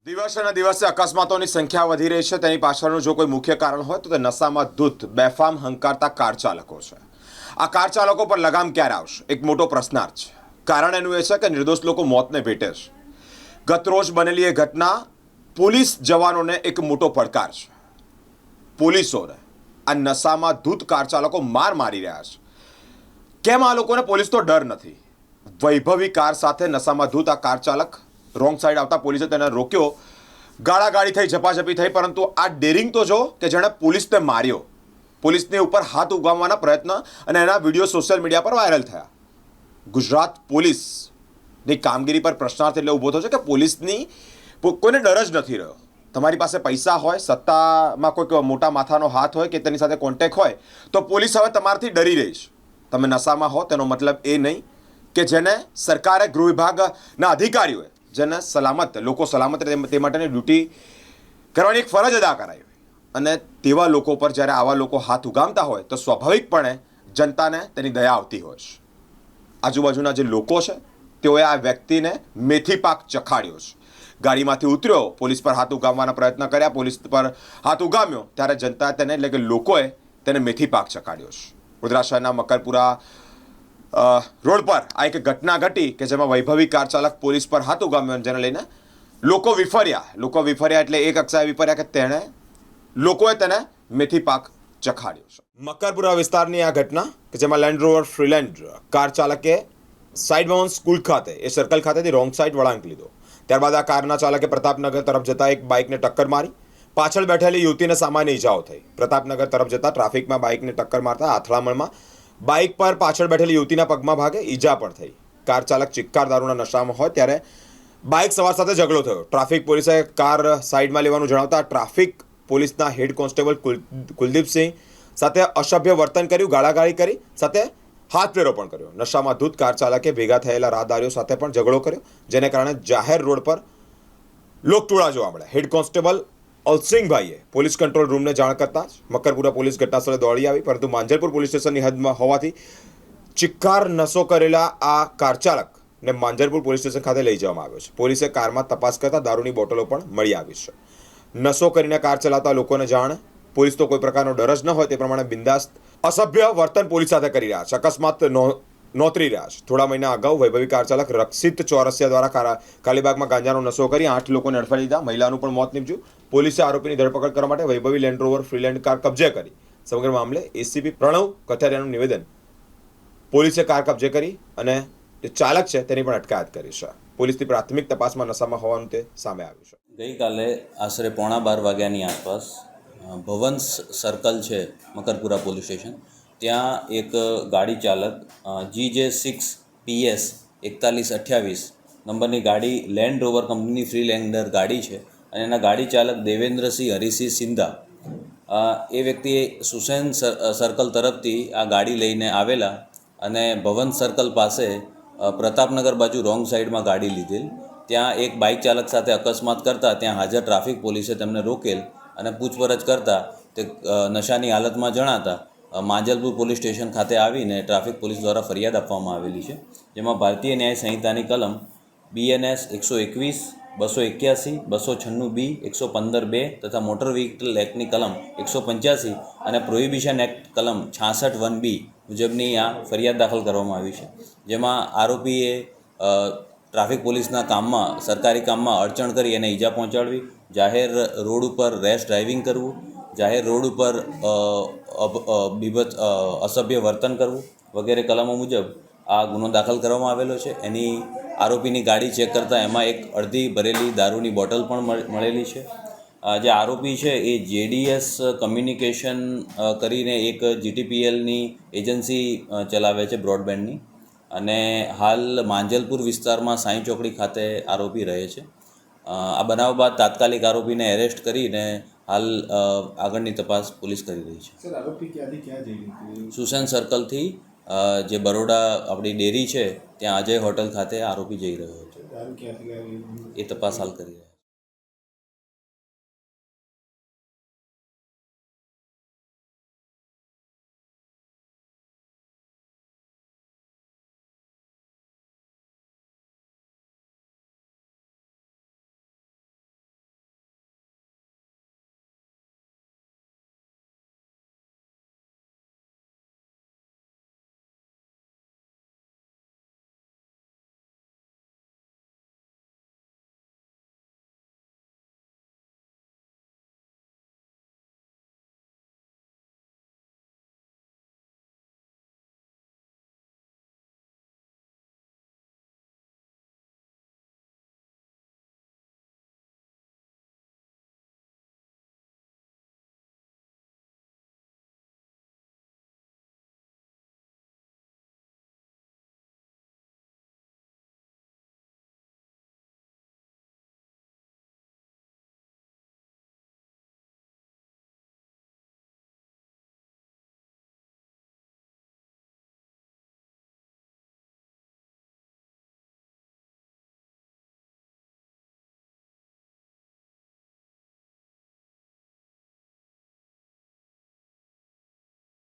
દિવસેને દિવસે અકસ્માતોની સંખ્યા વધી રહી છે. તેની પાછળનું જો કોઈ મુખ્ય કારણ હોય તો તે નશામાં ધૂત બેફામ હંકારતા કાર ચાલકો છે. આ કાર ચાલકો પર લગામ ક્યારે આવશે, એક મોટો પ્રશ્નાર્થ છે. કારણ એનું એ છે કે નિર્દોષ લોકો મોતને ભેટે છે. ગતરોજ બનેલી એ ઘટના પોલીસ જવાનોને એક મોટો પડકાર છે. પોલીસોને આ નશામાં ધૂત કાર ચાલકો મારી રહ્યા છે. કેમ આ લોકોને પોલીસનો ડર નથી? વૈભવી કાર સાથે નશામાં ધૂત આ કાર ચાલક રોંગ સાઈડ આવતા પોલીસે તેને રોક્યો. ગાળાગાળી થઈ, ઝપાઝપી થઈ, પરંતુ આ ડેરિંગ તો જો કે જેણે પોલીસને માર્યો. પોલીસની ઉપર હાથ ઉગામવાના પ્રયત્ન અને એના વિડીયો સોશિયલ મીડિયા પર વાયરલ થયા. ગુજરાત પોલીસની કામગીરી પર પ્રશ્નાર્થ એટલે ઊભો થયો છે કે પોલીસની કોઈને ડર જ નથી રહ્યો. તમારી પાસે પૈસા હોય, સત્તામાં કોઈક મોટા માથાનો હાથ હોય કે તેની સાથે કોન્ટેક્ટ હોય તો પોલીસ હવે તમારાથી ડરી રહી છે. તમે નશામાં હો તેનો મતલબ એ નહીં કે જેને સરકારે, ગૃહ વિભાગના અધિકારીઓએ જેને લોકો સલામત રહે તે માટેની ડ્યુટી કરવાની એક ફરજ અદા કરાવી હોય અને તેવા લોકો પર જ્યારે આવા લોકો હાથ ઉગામતા હોય તો સ્વાભાવિકપણે જનતાને તેની દયા આવતી હોય છે. આજુબાજુના જે લોકો છે તેઓએ આ વ્યક્તિને મેથી પાક ચખાડ્યો છે. ગાડીમાંથી ઉતર્યો, પોલીસ પર હાથ ઉગામવાના પ્રયત્ન કર્યા, પોલીસ પર હાથ ઉગામ્યો ત્યારે જનતા તેને એટલે કે લોકોએ તેને મેથી પાક ચખાડ્યો છે. વડોદરા શહેરના મકરપુરા રોડ પર આ એક ઘટના ઘટી કે જેમાં વૈભવી કાર ચાલક પોલીસ પર હાથ ઉગામ્યો, જેને લઈને લોકો વિફર્યા એટલે એ કક્ષાએ વિફર્યા કે લોકોએ તેને મેથી પાક ચખાડ્યો છે. મકરપુરા વિસ્તારની આ ઘટના કે જેમાં લેન્ડ રોવર ફ્રીલેન્ડ કાર ચાલકે સાઇડમાં સ્કૂલ ખાતે એ સર્કલ ખાતેથી રોંગ સાઈડ વળાંક લીધો. ત્યારબાદ આ કારના ચાલકે પ્રતાપનગર તરફ જતા એક બાઇકને ટક્કર મારી. પાછળ બેઠેલી યુવતીને સામાન્ય ઈજાઓ થઈ. પ્રતાપનગર તરફ જતા ટ્રાફિકમાં બાઇકને ટક્કર મારતા અથડામણમાં બાઇક પર પાછળ બેઠેલી યુવતીના પગમાં ભાગે ઈજા પણ થઈ. કાર ચાલક ચિક્કાર દારૂના નશામાં હોય ત્યારે બાઇક સવાર સાથે ઝઘડો થયો. ટ્રાફિક પોલીસે કાર સાઈડમાં લેવાનું જણાવતા ટ્રાફિક પોલીસના હેડ કોન્સ્ટેબલ કુલદીપસિંહ સાથે અસભ્ય વર્તન કર્યું, ગાળાગાળી કરી, સાથે હાથફેરો પણ કર્યો. નશામાં ધૂત કાર ચાલકે ભેગા થયેલા રાહદારીઓ સાથે પણ ઝઘડો કર્યો, જેને કારણે જાહેર રોડ પર લોકટોળા જોવા મળ્યા. હેડ કોન્સ્ટેબલ અલસિંહભાઈએ પોલીસ કંટ્રોલ રૂમને જાણ કરતા જ મકરપુરા પોલીસ ઘટનાસ્થળે દોડી આવી, પરંતુ માંજલપુર પોલીસ સ્ટેશનની હદમાં હોવાથી ચિક્કાર નશો કરેલા આ કાર ચાલકને માંજલપુર પોલીસ સ્ટેશન ખાતે લઈ જવામાં આવ્યો છે. પોલીસે કારમાં તપાસ કરતા દારૂની બોટલો પણ મળી આવી છે. નશો કરીને કાર ચલાવતા લોકોને જાણે પોલીસ તો કોઈ પ્રકારનો ડર જ ન હોય તે પ્રમાણે બિંદાસ્ત અસભ્ય વર્તન પોલીસ સાથે કરી રહ્યા છે. અકસ્માત નોતરી રહ્યા છે. થોડા મહિના અગાઉ વૈભવી કાર ચાલક રક્ષિત ચોરસિયા દ્વારા કાલીબાગમાં ગાંજાનો નશો કરી 8 લોકોને અડફેટે લીધા. મહિલાનું પણ મોત નીપજ્યું. પોલીસે આરોપીની ધરપકડ કરવા માટે વૈભવી લેન્ડ રોવર ફ્રીલેન્ડ કાર કબજે કરી. સમગ્ર મામલે એસીપી પ્રણવ કથિરિયાનું નિવેદન પોલીસે કાર કબજે કરી અને જે ચાલક છે તેની પણ અટકાયત કરી છે. પોલીસની પ્રાથમિક તપાસમાં નશામાં હોવાનું તે સામે આવ્યું છે. ગઈકાલે આશરે 11:15 વાગ્યાની આસપાસ ભવન્સ સર્કલ છે મકરપુરા પોલીસ સ્ટેશન, ત્યાં એક ગાડી ચાલક GJ6PS 4128 નંબરની ગાડી લેન્ડ રોવર કંપની ફ્રીલેન્ડર ગાડી છે અને એના ગાડી ચાલક દેવેન્દ્રસિંહ હરિસિંહ સિંધા એ વ્યક્તિએ સુસેન સર્કલ તરફથી આ ગાડી લઈને આવેલા અને ભવન સર્કલ પાસે પ્રતાપનગર બાજુ રોંગ સાઈડમાં ગાડી લીધેલ. ત્યાં એક બાઇક ચાલક સાથે અકસ્માત કરતાં ત્યાં હાજર ટ્રાફિક પોલીસે તેમને રોકેલ અને પૂછપરછ કરતાં તે નશાની હાલતમાં જણાતા માંજલપુર પોલીસ સ્ટેશન ખાતે આવીને ટ્રાફિક પોલીસ દ્વારા ફરિયાદ આપવામાં આવેલી છે, જેમાં ભારતીય ન્યાય સંહિતાની કલમ BNS 121, 281, 296B, 115(2) તથા મોટર વ્હીકલ એક્ટની કલમ 185 અને પ્રોહિબિશન એક્ટ કલમ 66(1)B મુજબની આ ફરિયાદ દાખલ કરવામાં આવી છે, જેમાં આરોપીએ ટ્રાફિક પોલીસના કામમાં, સરકારી કામમાં અડચણ કરી અને ઈજા પહોંચાડવી, જાહેર રોડ ઉપર રેશ ડ્રાઇવિંગ કરવું, જાહેર રોડ ઉપર અસભ્ય વર્તન કરવું વગેરે કલમો મુજબ આ ગુનો દાખલ કરવામાં આવેલો છે. એની આરોપીની ગાડી ચેક કરતાં એમાં એક અડધી ભરેલી દારૂની બોટલ પણ મળેલી છે. જે આરોપી છે એ JDS કમ્યુનિકેશન કરીને એક GTPLની એજન્સી ચલાવે છે બ્રોડબેન્ડની, અને હાલ માંજલપુર વિસ્તારમાં સાંઈ ચોકડી ખાતે આરોપી રહે છે. આ બનાવ બાદ તાત્કાલિક આરોપીને એરેસ્ટ કરીને હાલ આગળની તપાસ પોલીસ કરી રહી છે. સર, આરોપી ક્યાંથી ક્યાં જઈ રહ્યું? સુસેન સર્કલથી જે બરોડા આપણી ડેરી છે ત્યાં અજય હોટલ ખાતે આરોપી જઈ રહ્યો છે. દારૂ ક્યાંથી લાવી? એ તપાસ હાલ કરી રહ્યા છે.